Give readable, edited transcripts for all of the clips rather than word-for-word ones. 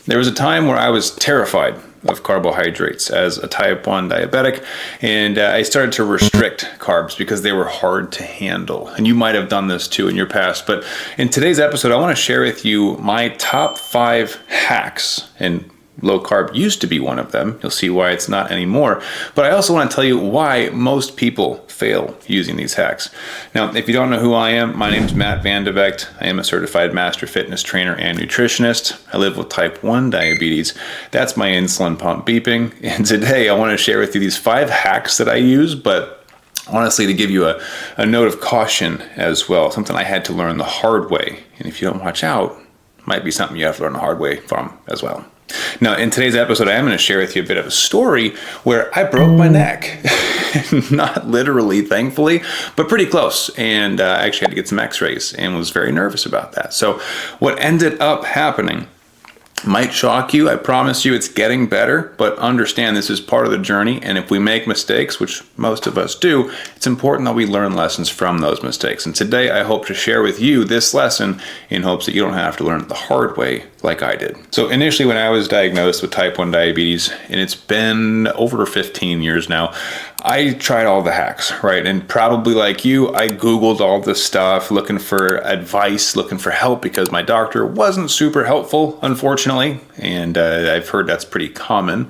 There was a time where I was terrified of carbohydrates as a type 1 diabetic, and I started to restrict carbs because they were hard to handle. And you might have done this too in your past, but in today's episode, I want to share with you my top 5 hacks, and low carb used to be one of them. You'll see why it's not anymore. But I also want to tell you why most people fail using these hacks. Now, if you don't know who I am, my name is Matt Vandevecht. I am a certified master fitness trainer and nutritionist. I live with type 1 diabetes. That's my insulin pump beeping. And today I want to share with you these 5 hacks that I use, but honestly, to give you a note of caution as well, something I had to learn the hard way. And if you don't watch out, it might be something you have to learn the hard way from as well. Now, in today's episode, I am going to share with you a bit of a story where I broke my neck. Not literally, thankfully, but pretty close. And I actually had to get some x-rays and was very nervous about that. So what ended up happening might shock you. I promise you it's getting better, but understand this is part of the journey. And if we make mistakes, which most of us do, it's important that we learn lessons from those mistakes. And today I hope to share with you this lesson in hopes that you don't have to learn it the hard way like I did. So initially when I was diagnosed with type 1 diabetes, and it's been over 15 years now, I tried all the hacks, right? And probably like you, I Googled all this stuff, looking for advice, looking for help, because my doctor wasn't super helpful, unfortunately. And I've heard that's pretty common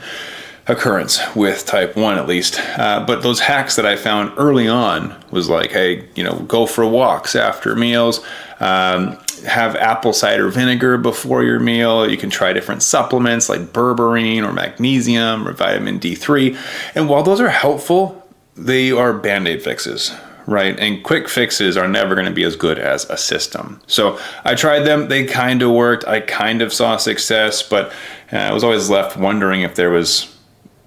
occurrence with type 1 at least. But those hacks that I found early on was like, hey, go for walks after meals, have apple cider vinegar before your meal. You can try different supplements like berberine or magnesium or vitamin D3. And while those are helpful, they are Band-Aid fixes, right? And quick fixes are never going to be as good as a system. So I tried them. They kind of worked. I kind of saw success, but I was always left wondering if there was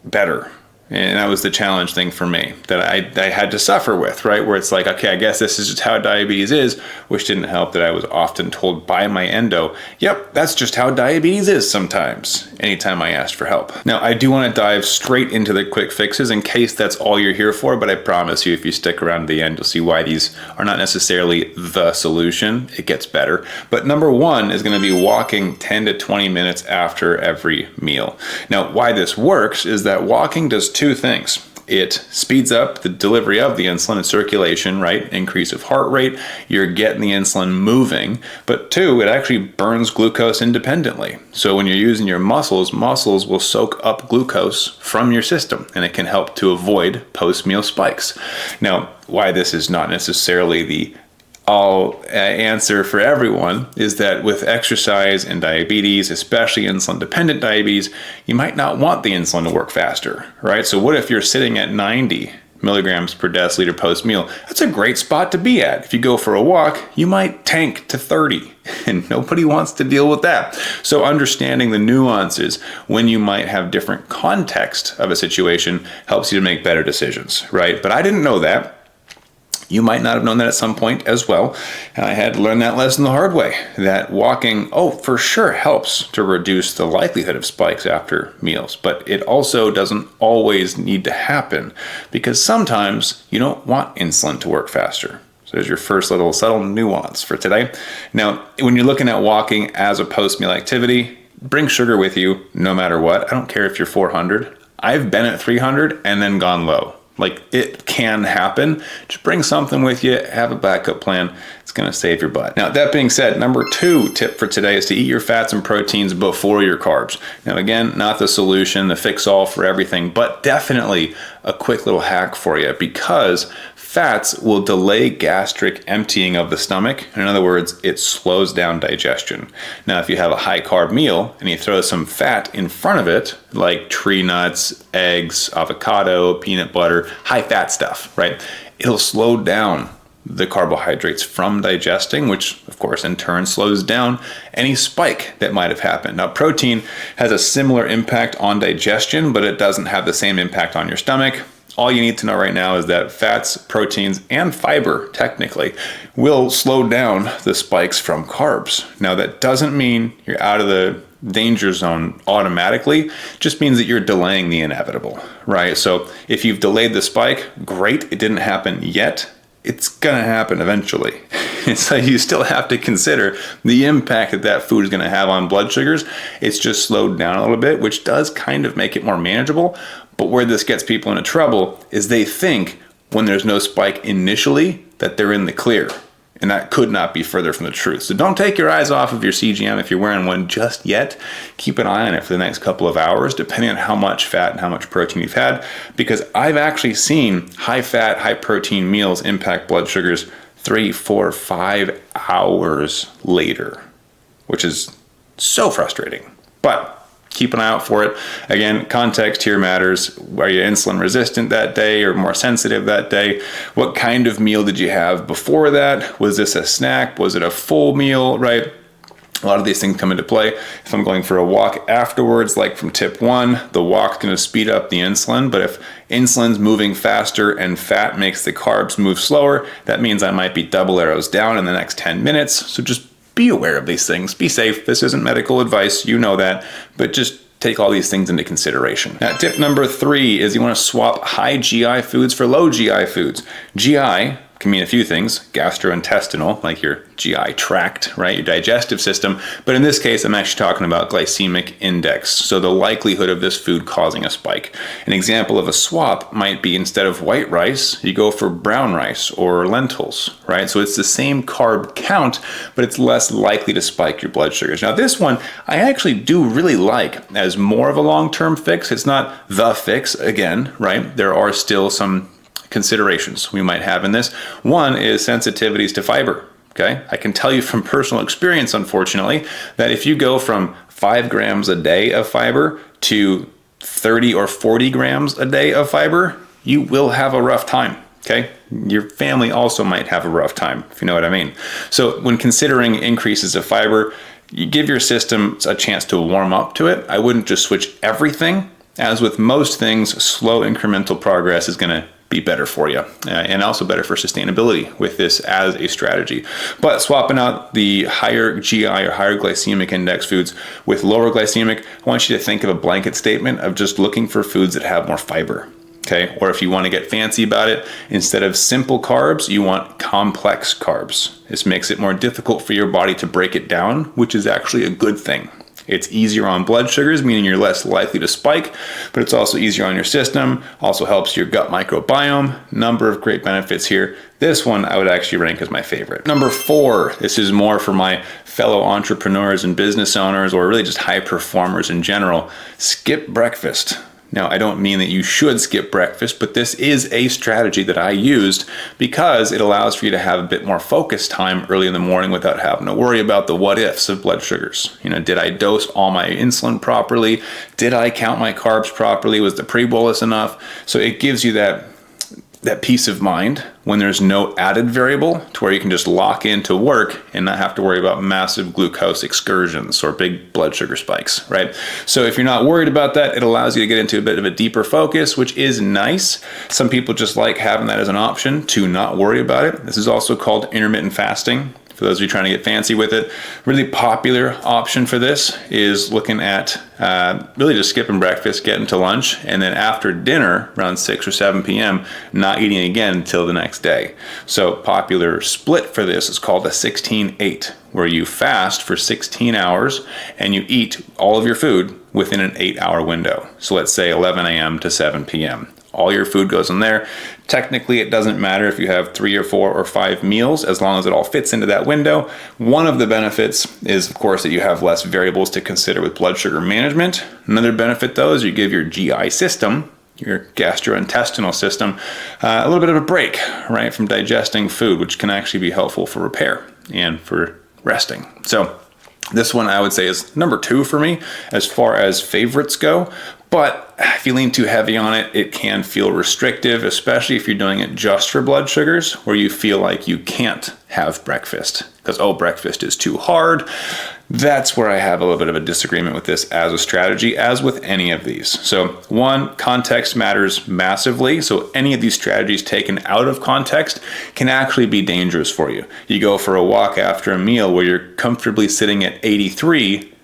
better. And that was the challenge thing for me that I had to suffer with, right? Where it's like, okay, I guess this is just how diabetes is, which didn't help that I was often told by my endo, yep, that's just how diabetes is sometimes, anytime I asked for help. Now, I do want to dive straight into the quick fixes in case that's all you're here for, but I promise you, if you stick around to the end, you'll see why these are not necessarily the solution. It gets better. But number 1 is going to be walking 10 to 20 minutes after every meal. Now, why this works is that walking does 2 things. It speeds up the delivery of the insulin and circulation, right? Increase of heart rate, you're getting the insulin moving. But 2, it actually burns glucose independently. So when you're using your muscles will soak up glucose from your system, and it can help to avoid post-meal spikes. Now, why this is not necessarily the all answer for everyone is that with exercise and diabetes, especially insulin-dependent diabetes, you might not want the insulin to work faster, right? So what if you're sitting at 90 milligrams per deciliter post-meal? That's a great spot to be at. If you go for a walk, you might tank to 30, and nobody wants to deal with that. So understanding the nuances when you might have different context of a situation helps you to make better decisions, right? But I didn't know that. You might not have known that at some point as well. And I had to learn that lesson the hard way, that walking, for sure helps to reduce the likelihood of spikes after meals. But it also doesn't always need to happen, because sometimes you don't want insulin to work faster. So there's your first little subtle nuance for today. Now, when you're looking at walking as a post-meal activity, bring sugar with you no matter what. I don't care if you're 400. I've been at 300 and then gone low. Like, it can happen. Just bring something with you, have a backup plan. It's going to save your butt. Now, that being said, number 2 tip for today is to eat your fats and proteins before your carbs. Now, again, not the solution, the fix-all for everything, but definitely a quick little hack for you, because fats will delay gastric emptying of the stomach. In other words, it slows down digestion. Now, if you have a high carb meal and you throw some fat in front of it, like tree nuts, eggs, avocado, peanut butter, high fat stuff, right? It'll slow down the carbohydrates from digesting, which of course in turn slows down any spike that might have happened. Now, protein has a similar impact on digestion, but it doesn't have the same impact on your stomach. All you need to know right now is that fats, proteins, and fiber, technically, will slow down the spikes from carbs. Now, that doesn't mean you're out of the danger zone automatically. It just means that you're delaying the inevitable, right? So if you've delayed the spike, great, it didn't happen yet. it's gonna happen eventually. So you still have to consider the impact that that food is gonna have on blood sugars. It's just slowed down a little bit, which does kind of make it more manageable. But where this gets people into trouble is they think when there's no spike initially that they're in the clear. And that could not be further from the truth. So don't take your eyes off of your CGM if you're wearing one just yet. Keep an eye on it for the next couple of hours, depending on how much fat and how much protein you've had, because I've actually seen high fat, high protein meals impact blood sugars 3, 4, 5 hours later, which is so frustrating. But keep an eye out for it. Again, context here matters. Are you insulin resistant that day or more sensitive that day? What kind of meal did you have before that? Was this a snack? Was it a full meal, right? A lot of these things come into play. If I'm going for a walk afterwards, like from tip 1, the walk's going to speed up the insulin. But if insulin's moving faster and fat makes the carbs move slower, that means I might be double arrows down in the next 10 minutes. So just be aware of these things. Be safe. This isn't medical advice. You know that. But just take all these things into consideration. Now, tip number 3 is you want to swap high GI foods for low GI foods. GI can mean a few things. Gastrointestinal, like your GI tract, right? Your digestive system. But in this case, I'm actually talking about glycemic index. So the likelihood of this food causing a spike. An example of a swap might be instead of white rice, you go for brown rice or lentils, right? So it's the same carb count, but it's less likely to spike your blood sugars. Now this one, I actually do really like as more of a long-term fix. It's not the fix again, right? There are still some considerations we might have in this. One is sensitivities to fiber. Okay, I can tell you from personal experience, unfortunately, that if you go from 5 grams a day of fiber to 30 or 40 grams a day of fiber, you will have a rough time. Okay, your family also might have a rough time, if you know what I mean. So when considering increases of fiber, you give your system a chance to warm up to it. I wouldn't just switch everything. As with most things, slow incremental progress is going to be better for you and also better for sustainability with this as a strategy. But swapping out the higher GI or higher glycemic index foods with lower glycemic, I want you to think of a blanket statement of just looking for foods that have more fiber. Okay, or if you want to get fancy about it, instead of simple carbs, you want complex carbs. This makes it more difficult for your body to break it down, which is actually a good thing. It's easier on blood sugars, meaning you're less likely to spike, but it's also easier on your system, also helps your gut microbiome. Number of great benefits here. This one I would actually rank as my favorite. Number 4, this is more for my fellow entrepreneurs and business owners, or really just high performers in general. Skip breakfast. Now, I don't mean that you should skip breakfast, but this is a strategy that I used because it allows for you to have a bit more focus time early in the morning without having to worry about the what ifs of blood sugars. You know, did I dose all my insulin properly? Did I count my carbs properly? Was the pre-bolus enough? So it gives you that peace of mind when there's no added variable to where you can just lock into work and not have to worry about massive glucose excursions or big blood sugar spikes, right? So if you're not worried about that, it allows you to get into a bit of a deeper focus, which is nice. Some people just like having that as an option to not worry about it. This is also called intermittent fasting. For those of you trying to get fancy with it, really popular option for this is looking at really just skipping breakfast, getting to lunch, and then after dinner, around 6 or 7 p.m., not eating again until the next day. So popular split for this is called a 16-8, where you fast for 16 hours and you eat all of your food within an 8-hour window. So let's say 11 a.m. to 7 p.m. All your food goes in there. Technically, it doesn't matter if you have 3 or 4 or 5 meals, as long as it all fits into that window. One of the benefits is, of course, that you have less variables to consider with blood sugar management. Another benefit, though, is you give your GI system, your gastrointestinal system, a little bit of a break, right, from digesting food, which can actually be helpful for repair and for resting. So this one I would say is number 2 for me as far as favorites go. But if you lean too heavy on it, it can feel restrictive, especially if you're doing it just for blood sugars, where you feel like you can't have breakfast because, oh, breakfast is too hard. That's where I have a little bit of a disagreement with this as a strategy, as with any of these. So one, context matters massively. So any of these strategies taken out of context can actually be dangerous for you. You go for a walk after a meal where you're comfortably sitting at 83,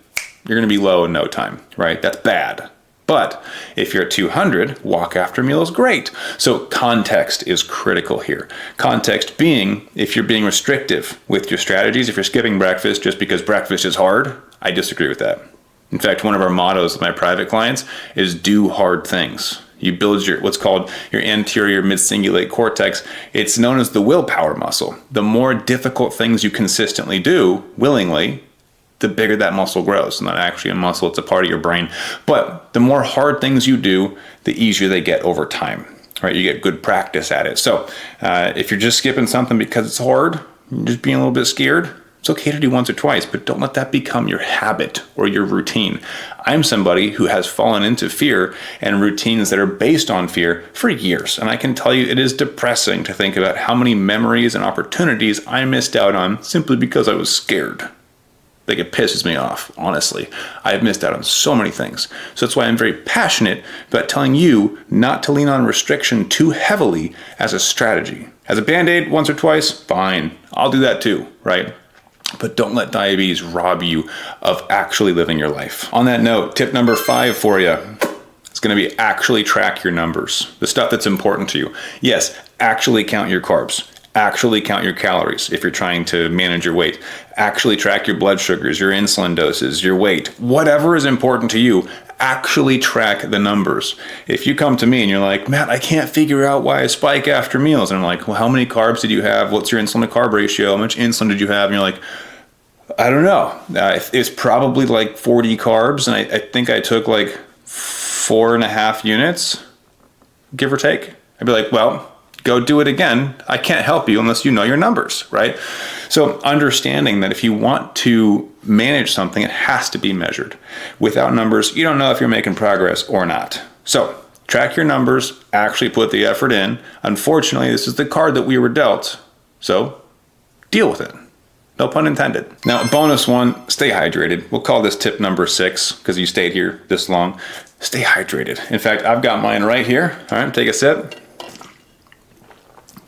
you're going to be low in no time, right? That's bad. But if you're at 200, walk after meal is great. So context is critical here. Context being, if you're being restrictive with your strategies, if you're skipping breakfast just because breakfast is hard, I disagree with that. In fact, one of our mottos with my private clients is do hard things. You build your what's called your anterior mid-cingulate cortex. It's known as the willpower muscle. The more difficult things you consistently do willingly, the bigger that muscle grows. It's not actually a muscle, it's a part of your brain. But the more hard things you do, the easier they get over time, right? You get good practice at it. So if you're just skipping something because it's hard, you're just being a little bit scared, it's okay to do once or twice, but don't let that become your habit or your routine. I'm somebody who has fallen into fear and routines that are based on fear for years. And I can tell you it is depressing to think about how many memories and opportunities I missed out on simply because I was scared. Like, it pisses me off, honestly. I've missed out on so many things. So that's why I'm very passionate about telling you not to lean on restriction too heavily as a strategy. As a Band-Aid once or twice, fine. I'll do that too, right? But don't let diabetes rob you of actually living your life. On that note, tip number 5 for you. It's going to be actually track your numbers. The stuff that's important to you. Yes, actually count your carbs. Actually count your calories if you're trying to manage your weight. Actually track your blood sugars, your insulin doses, your weight. Whatever is important to you, actually track the numbers. If you come to me and you're like, Matt, I can't figure out why I spike after meals. And I'm like, well, how many carbs did you have? What's your insulin to carb ratio? How much insulin did you have? And you're like, I don't know. It's probably like 40 carbs. And I think I took like 4.5 units, give or take. I'd be like, well, go do it again. I can't help you unless you know your numbers, right? So understanding that if you want to manage something, it has to be measured. Without numbers, you don't know if you're making progress or not. So track your numbers, actually put the effort in. Unfortunately, this is the card that we were dealt. So deal with it. No pun intended. Now, bonus one, stay hydrated. We'll call this tip number 6 because you stayed here this long. Stay hydrated. In fact, I've got mine right here. All right, take a sip.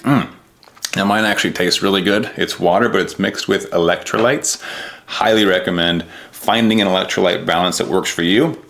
Now mine actually tastes really good. It's water, but it's mixed with electrolytes. Highly recommend finding an electrolyte balance that works for you.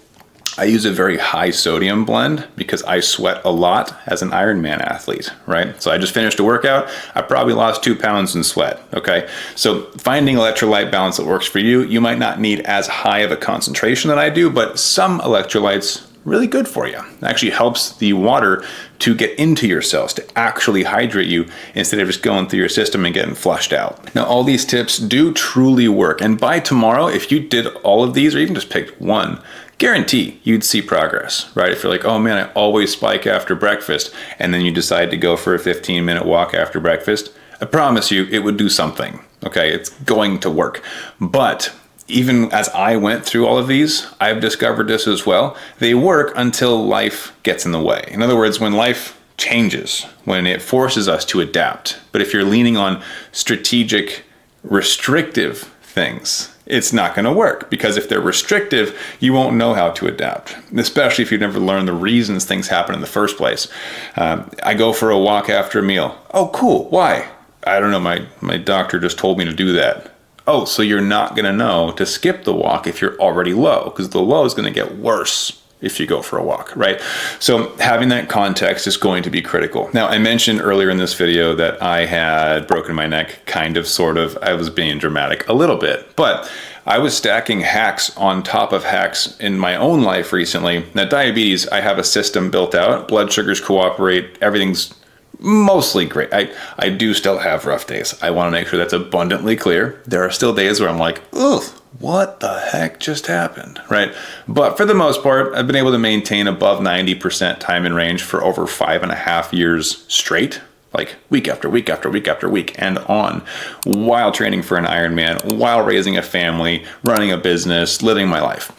I use a very high sodium blend because I sweat a lot as an Ironman athlete, right? So I just finished a workout. I probably lost 2 pounds in sweat, okay? So finding electrolyte balance that works for you, you might not need as high of a concentration that I do, but some electrolytes really good for you. It actually helps the water to get into your cells, to actually hydrate you instead of just going through your system and getting flushed out. Now, all these tips do truly work. And by tomorrow, if you did all of these or even just picked one, guarantee you'd see progress, right? If you're like, oh man, I always spike after breakfast, and then you decide to go for a 15-minute walk after breakfast, I promise you it would do something, okay? It's going to work. But even as I went through all of these, I've discovered this as well. They work until life gets in the way. In other words, when life changes, when it forces us to adapt. But if you're leaning on strategic, restrictive things, it's not going to work, because if they're restrictive, you won't know how to adapt, especially if you've never learned the reasons things happen in the first place. I go for a walk after a meal. Oh, cool. Why? I don't know. My doctor just told me to do that. Oh, so you're not going to know to skip the walk if you're already low, because the low is going to get worse if you go for a walk, right? So having that context is going to be critical. Now, I mentioned earlier in this video that I had broken my neck, kind of, sort of. I was being dramatic a little bit, but I was stacking hacks on top of hacks in my own life recently. Now, diabetes, I have a system built out. Blood sugars cooperate. Everything's mostly great. I do still have rough days. I want to make sure that's abundantly clear. There are still days where I'm like, ugh, what the heck just happened, right? But for the most part, I've been able to maintain above 90% time in range for over 5.5 years straight, like week after week after week after week and on, while training for an Ironman, while raising a family, running a business, living my life.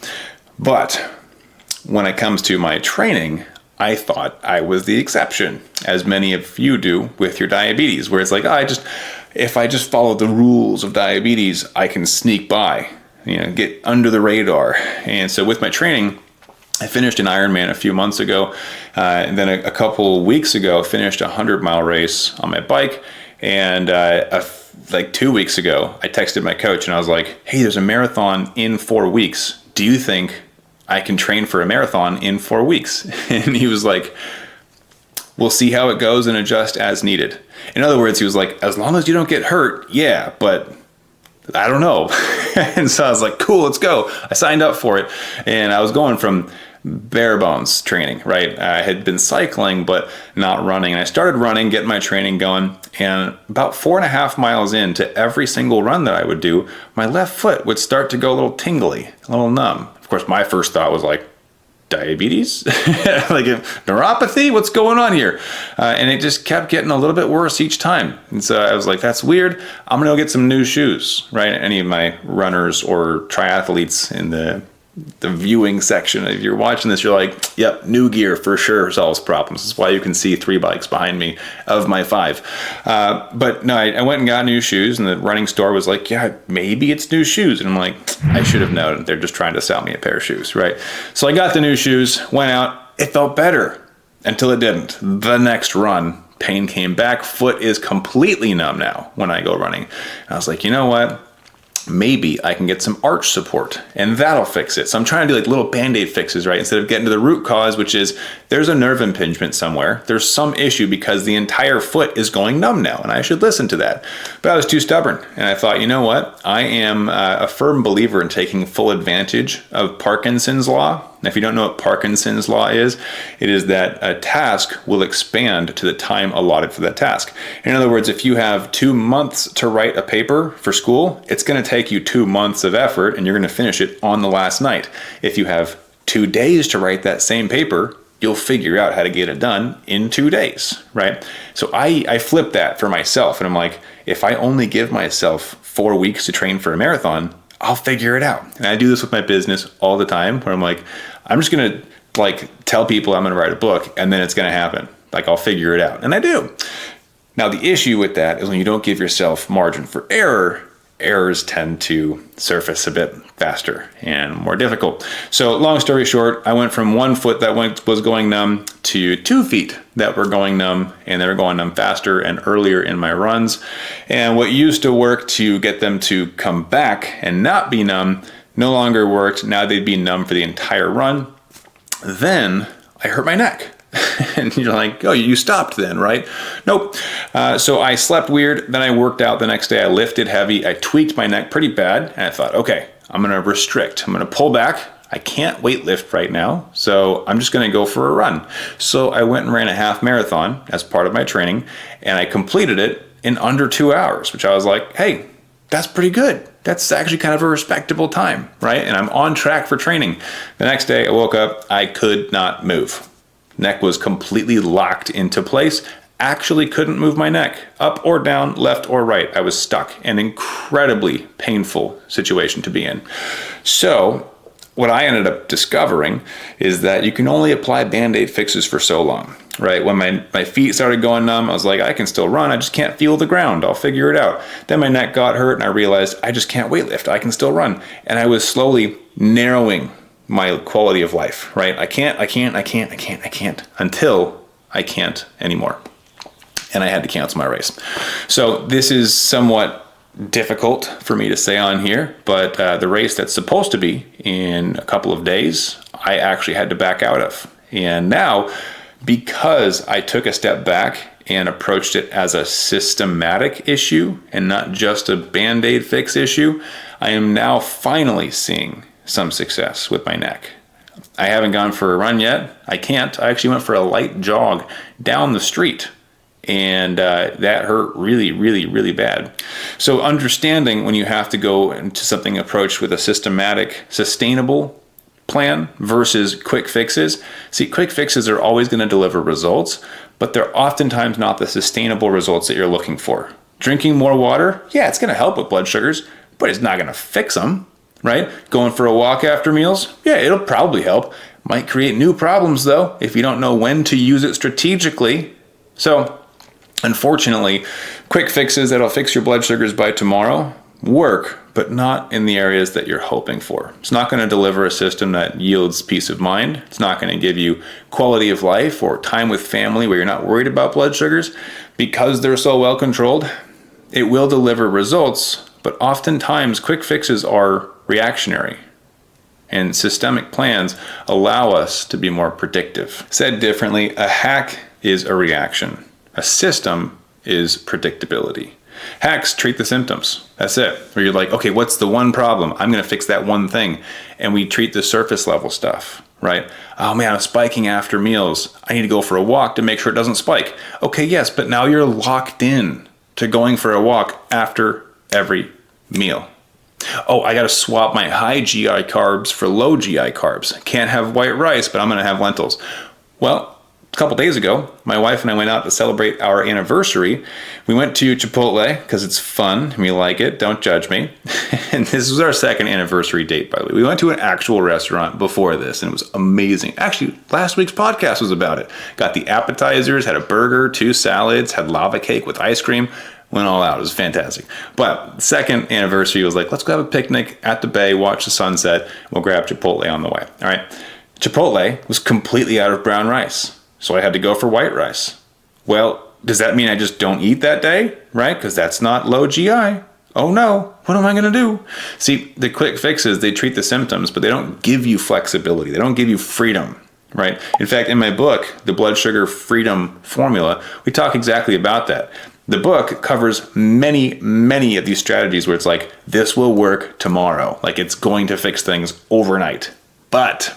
But when it comes to my training, I thought I was the exception, as many of you do with your diabetes, where it's like, if I just follow the rules of diabetes, I can sneak by, get under the radar. And so with my training, I finished an Ironman a few months ago, and then a couple weeks ago, finished a 100-mile race on my bike. And like 2 weeks ago, I texted my coach and I was like, hey, there's a marathon in 4 weeks. Do you think I can train for a marathon in 4 weeks. And he was like, we'll see how it goes and adjust as needed. In other words, he was like, as long as you don't get hurt, yeah, but I don't know. And so I was like, cool, let's go. I signed up for it. And I was going from bare bones training, right? I had been cycling, but not running. And I started running, getting my training going. And about 4.5 miles into every single run that I would do, my left foot would start to go a little tingly, a little numb. Of course, my first thought was like, diabetes? Like neuropathy? What's going on here? And it just kept getting a little bit worse each time. And so I was like, that's weird. I'm going to go get some new shoes, right? Any of my runners or triathletes in the viewing section, if you're watching this, you're like, yep, new gear for sure solves problems. That's why you can see 3 bikes behind me of my 5. But no, I went and got new shoes, and the running store was like, yeah, maybe it's new shoes. And I'm like, I should have known. They're just trying to sell me a pair of shoes, right? So I got the new shoes, went out. It felt better until it didn't. The next run, pain came back. Foot is completely numb now when I go running. And I was like, you know what? Maybe I can get some arch support and that'll fix it. So I'm trying to do like little band-aid fixes, right? Instead of getting to the root cause, which is there's a nerve impingement somewhere. There's some issue because the entire foot is going numb now and I should listen to that. But I was too stubborn. And I thought, you know what? I am a firm believer in taking full advantage of Parkinson's law. Now, if you don't know what Parkinson's law is, it is that a task will expand to the time allotted for that task. In other words, if you have 2 months to write a paper for school, it's going to take you 2 months of effort and you're going to finish it on the last night. If you have 2 days to write that same paper, you'll figure out how to get it done in 2 days, right? So I flip that for myself and I'm like, if I only give myself 4 weeks to train for a marathon, I'll figure it out. And I do this with my business all the time where I'm like, I'm just going to like tell people I'm going to write a book and then it's going to happen. Like I'll figure it out. And I do. Now the issue with that is when you don't give yourself margin for error, errors tend to surface a bit faster and more difficult. So long story short, I went from 1 foot that was going numb to 2 feet that were going numb, and they were going numb faster and earlier in my runs. And what used to work to get them to come back and not be numb no longer worked. Now they'd be numb for the entire run. Then I hurt my neck. And you're like, oh, you stopped then, right? Nope. So I slept weird. Then I worked out the next day. I lifted heavy. I tweaked my neck pretty bad. And I thought, okay, I'm going to restrict. I'm going to pull back. I can't weight lift right now. So I'm just going to go for a run. So I went and ran a half marathon as part of my training. And I completed it in under 2 hours, which I was like, hey, that's pretty good. That's actually kind of a respectable time, right? And I'm on track for training. The next day I woke up, I could not move. Neck was completely locked into place. Actually couldn't move my neck up or down, left or right. I was stuck. An incredibly painful situation to be in. So what I ended up discovering is that you can only apply band-aid fixes for so long, right? When my feet started going numb, I was like, I can still run. I just can't feel the ground. I'll figure it out. Then my neck got hurt and I realized I just can't weight lift. I can still run. And I was slowly narrowing my quality of life, right? I can't until I can't anymore. And I had to cancel my race. So this is somewhat difficult for me to say on here, but the race that's supposed to be in a couple of days, I actually had to back out of. And now, because I took a step back and approached it as a systematic issue and not just a band-aid fix issue, I am now finally seeing some success with my neck. I haven't gone for a run yet. I can't. I actually went for a light jog down the street, and that hurt really, really, really bad. So understanding when you have to go into something approached with a systematic, sustainable plan versus quick fixes. See, quick fixes are always going to deliver results, but they're oftentimes not the sustainable results that you're looking for. Drinking more water, yeah, it's going to help with blood sugars, but it's not going to fix them. Right? Going for a walk after meals? Yeah, it'll probably help. Might create new problems though, if you don't know when to use it strategically. So, unfortunately, quick fixes that'll fix your blood sugars by tomorrow work, but not in the areas that you're hoping for. It's not going to deliver a system that yields peace of mind. It's not going to give you quality of life or time with family where you're not worried about blood sugars. Because they're so well controlled, it will deliver results, but oftentimes quick fixes are reactionary. And systemic plans allow us to be more predictive. Said differently, a hack is a reaction. A system is predictability. Hacks treat the symptoms. That's it. Where you're like, okay, what's the one problem? I'm going to fix that one thing. And we treat the surface level stuff, right? Oh man, I'm spiking after meals. I need to go for a walk to make sure it doesn't spike. Okay, yes, but now you're locked in to going for a walk after every meal. Oh, I got to swap my high GI carbs for low GI carbs. Can't have white rice, but I'm going to have lentils. Well, a couple days ago, my wife and I went out to celebrate our anniversary. We went to Chipotle because it's fun and we like it. Don't judge me. And this was our second anniversary date, by the way. We went to an actual restaurant before this and it was amazing. Actually, last week's podcast was about it. Got the appetizers, had a burger, 2 salads, had lava cake with ice cream. Went all out. It was fantastic. But second anniversary was like, let's go have a picnic at the bay, watch the sunset. We'll grab Chipotle on the way. All right. Chipotle was completely out of brown rice. So I had to go for white rice. Well, does that mean I just don't eat that day? Right? Because that's not low GI. Oh no. What am I going to do? See, the quick fixes, they treat the symptoms, but they don't give you flexibility. They don't give you freedom. Right? In fact, in my book, The Blood Sugar Freedom Formula, we talk exactly about that. The book covers many, many of these strategies where it's like, this will work tomorrow. Like it's going to fix things overnight. But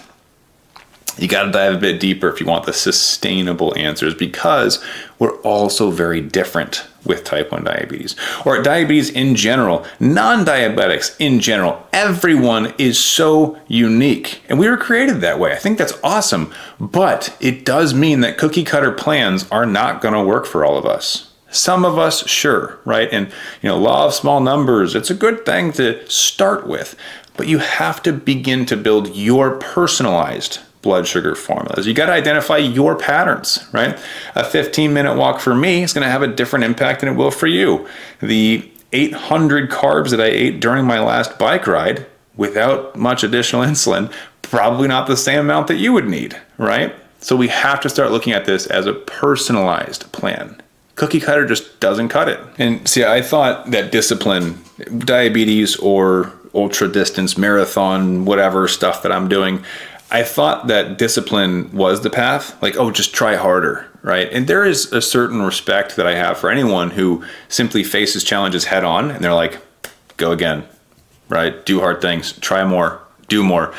you got to dive a bit deeper if you want the sustainable answers, because we're all so very different with type 1 diabetes, or diabetes in general, non-diabetics in general. Everyone is so unique and we were created that way. I think that's awesome, but it does mean that cookie cutter plans are not going to work for all of us. Some of us, sure, right? And, law of small numbers, it's a good thing to start with, but you have to begin to build your personalized blood sugar formulas. You got to identify your patterns, right? A 15-minute walk for me is going to have a different impact than it will for you. The 800 carbs that I ate during my last bike ride without much additional insulin, probably not the same amount that you would need, right? So we have to start looking at this as a personalized plan. Cookie cutter just doesn't cut it. And see, I thought that discipline, diabetes or ultra distance marathon, whatever stuff that I'm doing, I thought that discipline was the path. Like, oh, just try harder, right? And there is a certain respect that I have for anyone who simply faces challenges head on and they're like, go again, right? Do hard things, try more, do more.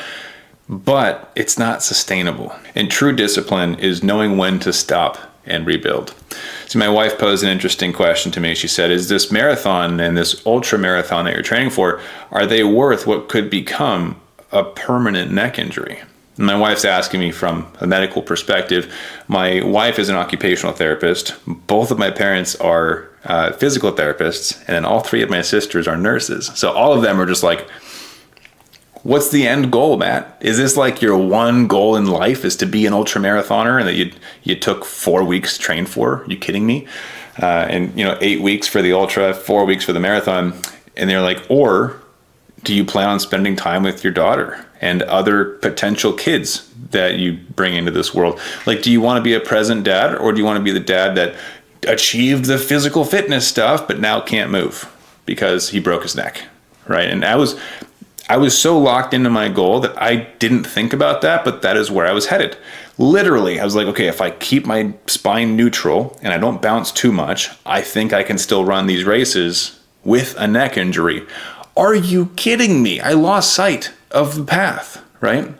But it's not sustainable. And true discipline is knowing when to stop and rebuild. So my wife posed an interesting question to me. She said, is this marathon and this ultra marathon that you're training for, are they worth what could become a permanent neck injury? And my wife's asking me from a medical perspective. My wife is an occupational therapist. Both of my parents are physical therapists, and then all 3 of my sisters are nurses. So all of them are just like, what's the end goal, Matt? Is this like your one goal in life is to be an ultra marathoner and that you took 4 weeks to train for? Are you kidding me? And 8 weeks for the ultra, 4 weeks for the marathon. And they're like, or do you plan on spending time with your daughter and other potential kids that you bring into this world? Like, do you want to be a present dad, or do you want to be the dad that achieved the physical fitness stuff but now can't move because he broke his neck, right? And I was so locked into my goal that I didn't think about that, but that is where I was headed. Literally, I was like, okay, if I keep my spine neutral and I don't bounce too much, I think I can still run these races with a neck injury. Are you kidding me? I lost sight of the path, right?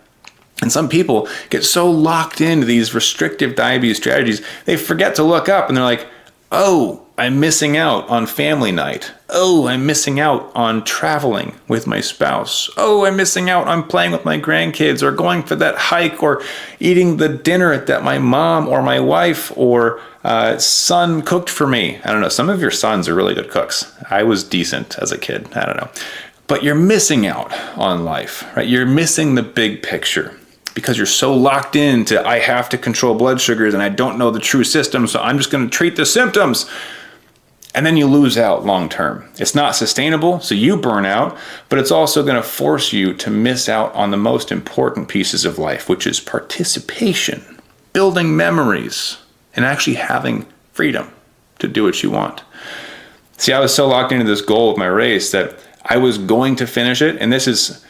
And some people get so locked into these restrictive diabetes strategies, they forget to look up and they're like, oh, I'm missing out on family night. Oh, I'm missing out on traveling with my spouse. Oh, I'm missing out on playing with my grandkids or going for that hike or eating the dinner that my mom or my wife or son cooked for me. I don't know. Some of your sons are really good cooks. I was decent as a kid. I don't know. But you're missing out on life, right? You're missing the big picture because you're so locked into, I have to control blood sugars and I don't know the true system, so I'm just going to treat the symptoms. And then you lose out long term. It's not sustainable, so you burn out, but it's also going to force you to miss out on the most important pieces of life, which is participation, building memories, and actually having freedom to do what you want. See, I was so locked into this goal of my race that I was going to finish it, and this is,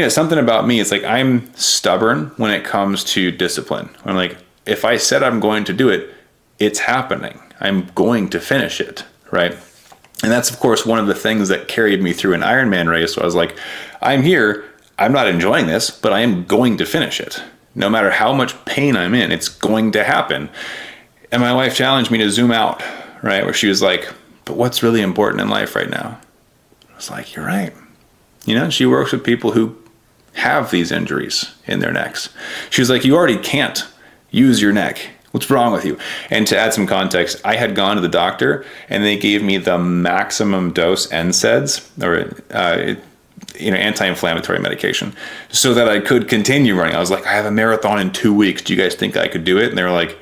something about me, it's like I'm stubborn when it comes to discipline. I'm like, if I said I'm going to do it, it's happening. I'm going to finish it, right? And that's, of course, one of the things that carried me through an Ironman race. So I was like, I'm here. I'm not enjoying this, but I am going to finish it. No matter how much pain I'm in, it's going to happen. And my wife challenged me to zoom out, right? Where she was like, but what's really important in life right now? I was like, you're right. She works with people who have these injuries in their necks. She was like, you already can't use your neck. What's wrong with you? And to add some context, I had gone to the doctor and they gave me the maximum dose NSAIDs, or anti-inflammatory medication, so that I could continue running. I was like, I have a marathon in 2 weeks. Do you guys think I could do it? And they were like,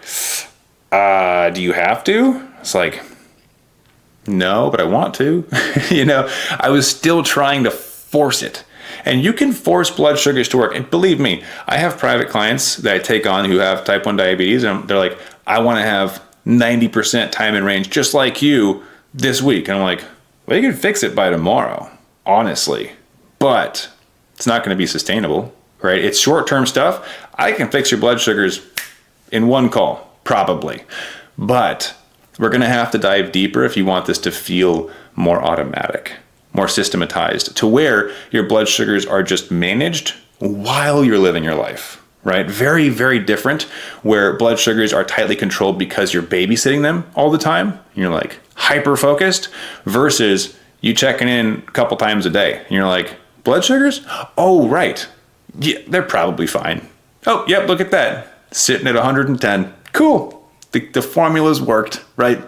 do you have to? It's like, no, but I want to. I was still trying to force it. And you can force blood sugars to work. And believe me, I have private clients that I take on who have type 1 diabetes, and they're like, I want to have 90% time in range just like you this week. And I'm like, well, you can fix it by tomorrow, honestly. But it's not going to be sustainable, right? It's short-term stuff. I can fix your blood sugars in one call, probably. But we're going to have to dive deeper if you want this to feel more automatic, more systematized, to where your blood sugars are just managed while you're living your life, right? Very, very different, where blood sugars are tightly controlled because you're babysitting them all the time. And you're like hyper-focused, versus you checking in a couple times a day. And you're like, blood sugars? Oh, right. Yeah, they're probably fine. Oh, yep, look at that. Sitting at 110. Cool. The formula's worked, right?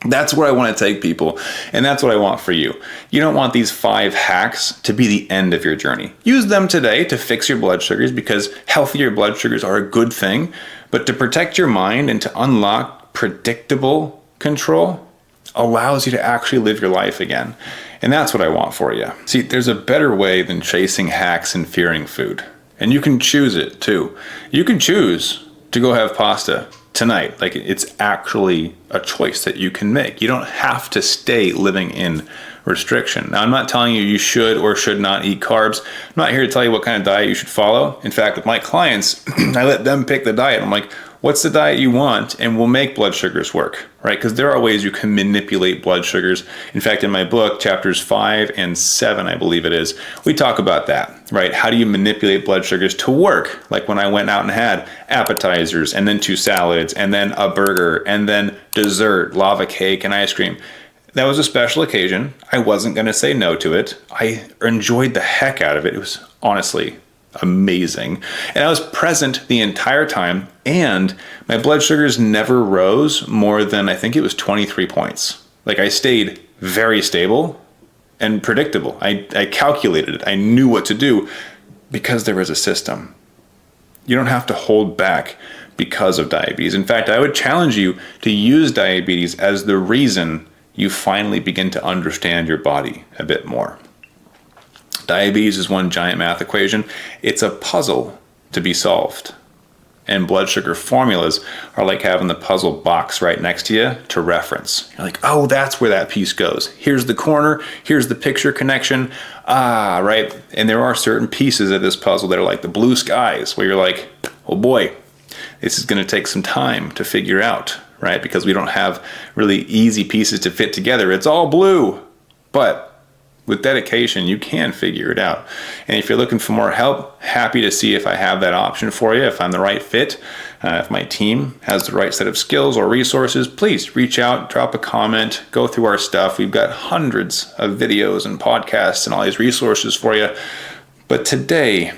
That's where I want to take people, and that's what I want for you. You don't want these 5 hacks to be the end of your journey. Use them today to fix your blood sugars, because healthier blood sugars are a good thing, but to protect your mind and to unlock predictable control allows you to actually live your life again. And that's what I want for you. See, there's a better way than chasing hacks and fearing food. And you can choose it too. You can choose to go have pasta tonight. Like, it's actually a choice that you can make. You don't have to stay living in restriction. Now, I'm not telling you should or should not eat carbs. I'm not here to tell you what kind of diet you should follow. In fact, with my clients, I let them pick the diet. I'm like, what's the diet you want? And we'll make blood sugars work, right? Because there are ways you can manipulate blood sugars. In fact, in my book, chapters 5 and 7, I believe it is, we talk about that, right? How do you manipulate blood sugars to work? Like when I went out and had appetizers, and then 2 salads, and then a burger, and then dessert, lava cake, and ice cream. That was a special occasion. I wasn't going to say no to it. I enjoyed the heck out of it. It was honestly amazing. And I was present the entire time, and my blood sugars never rose more than, I think it was 23 points. Like, I stayed very stable and predictable. I calculated it. I knew what to do because there was a system. You don't have to hold back because of diabetes. In fact, I would challenge you to use diabetes as the reason you finally begin to understand your body a bit more. Diabetes is one giant math equation. It's a puzzle to be solved. And blood sugar formulas are like having the puzzle box right next to you to reference. You're like, oh, that's where that piece goes. Here's the corner. Here's the picture connection. Right? And there are certain pieces of this puzzle that are like the blue skies, where you're like, oh boy, this is going to take some time to figure out, right? Because we don't have really easy pieces to fit together. It's all blue. But with dedication, you can figure it out. And if you're looking for more help, happy to see if I have that option for you, if I'm the right fit, if my team has the right set of skills or resources. Please reach out, drop a comment, go through our stuff. We've got hundreds of videos and podcasts and all these resources for you. But today,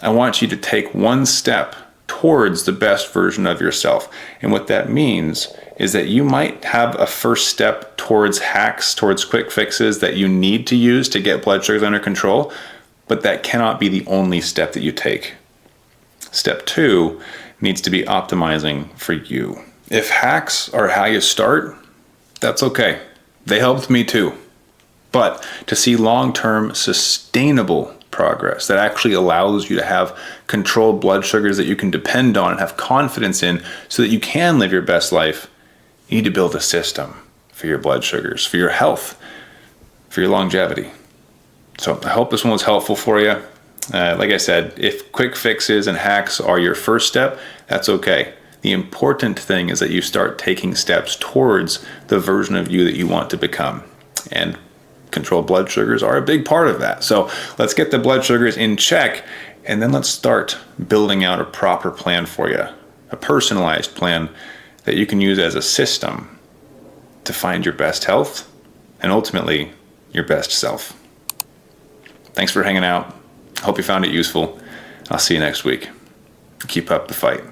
I want you to take one step towards the best version of yourself. And what that means is that you might have a first step towards hacks, towards quick fixes that you need to use to get blood sugars under control, but that cannot be the only step that you take. Step 2 needs to be optimizing for you. If hacks are how you start, that's okay. They helped me too. But to see long-term sustainable progress that actually allows you to have controlled blood sugars that you can depend on and have confidence in so that you can live your best life, you need to build a system for your blood sugars, for your health, for your longevity. So I hope this one was helpful for you. Like I said, if quick fixes and hacks are your first step, that's okay. The important thing is that you start taking steps towards the version of you that you want to become. And controlled blood sugars are a big part of that. So let's get the blood sugars in check, and then let's start building out a proper plan for you, a personalized plan that you can use as a system to find your best health and ultimately your best self. Thanks for hanging out. Hope you found it useful. I'll see you next week. Keep up the fight.